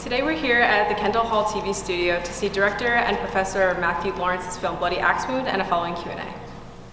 Today we're here at the Kendall Hall TV Studio to see director and professor Matthew Lawrence's film Bloody Axe Wound and a following Q&A.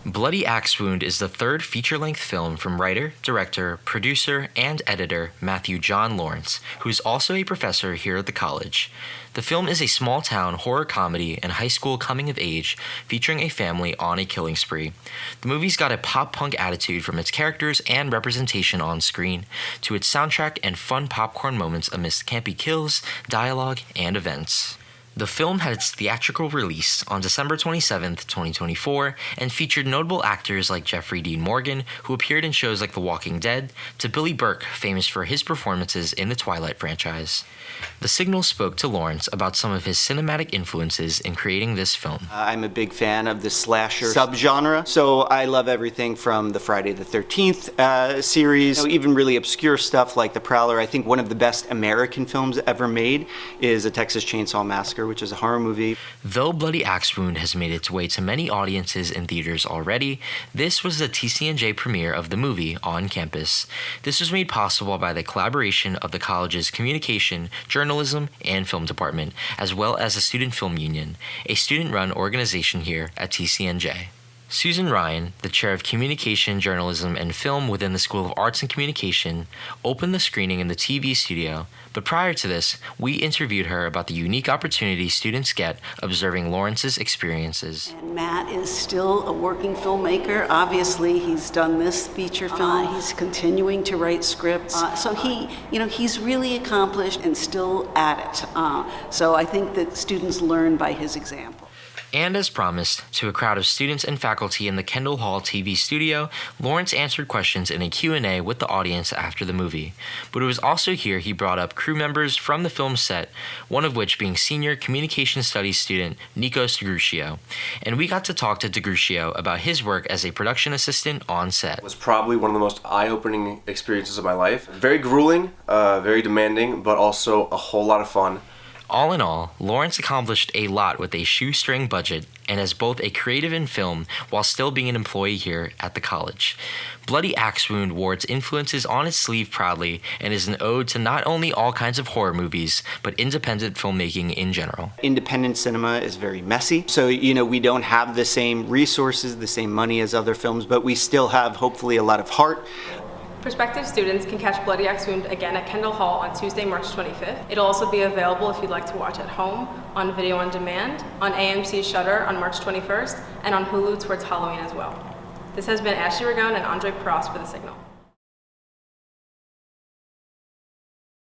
Bloody Axe Wound is the third feature-length film from writer, director, producer, and editor Matthew John Lawrence, who is also a professor here at the college. The film is a small-town horror comedy and high school coming-of-age featuring a family on a killing spree. The movie's got a pop-punk attitude from its characters and representation on screen, to its soundtrack and fun popcorn moments amidst campy kills, dialogue, and events. The film had its theatrical release on December 27, 2024, and featured notable actors like Jeffrey Dean Morgan, who appeared in shows like The Walking Dead, to Billy Burke, famous for his performances in the Twilight franchise. The Signal spoke to Lawrence about some of his cinematic influences in creating this film. I'm a big fan of the slasher subgenre, so I love everything from the Friday the 13th series, even really obscure stuff like The Prowler. I think one of the best American films ever made is A Texas Chainsaw Massacre, which is a horror movie. Though Bloody Axe Wound has made its way to many audiences in theaters already, this was the TCNJ premiere of the movie on campus. This was made possible by the collaboration of the college's communication, journalism, and film department, as well as the Student Film Union, a student-run organization here at TCNJ. Susan Ryan, the chair of Communication, Journalism, and Film within the School of Arts and Communication, opened the screening in the TV studio, but prior to this, we interviewed her about the unique opportunity students get observing Lawrence's experiences. And Matt is still a working filmmaker. Obviously, he's done this feature film. He's continuing to write scripts. So he's really accomplished and still at it. So I think that students learn by his example. And as promised, to a crowd of students and faculty in the Kendall Hall TV Studio, Lawrence answered questions in a Q&A with the audience after the movie. But it was also here he brought up crew members from the film set, one of which being senior communication studies student Nikos DeGrucio. And we got to talk to DeGrucio about his work as a production assistant on set. It was probably one of the most eye-opening experiences of my life. Very grueling, very demanding, but also a whole lot of fun. All in all, Lawrence accomplished a lot with a shoestring budget and as both a creative in film while still being an employee here at the college. Bloody Axe Wound wore its influences on its sleeve proudly and is an ode to not only all kinds of horror movies, but independent filmmaking in general. Independent cinema is very messy, so we don't have the same resources, the same money as other films, but we still have hopefully a lot of heart. Prospective students can catch Bloody Axe Wound again at Kendall Hall on Tuesday, March 25th. It'll also be available if you'd like to watch at home, on video on demand, on AMC's Shudder on March 21st, and on Hulu towards Halloween as well. This has been Ashley Ragone and Andre Peros for The Signal.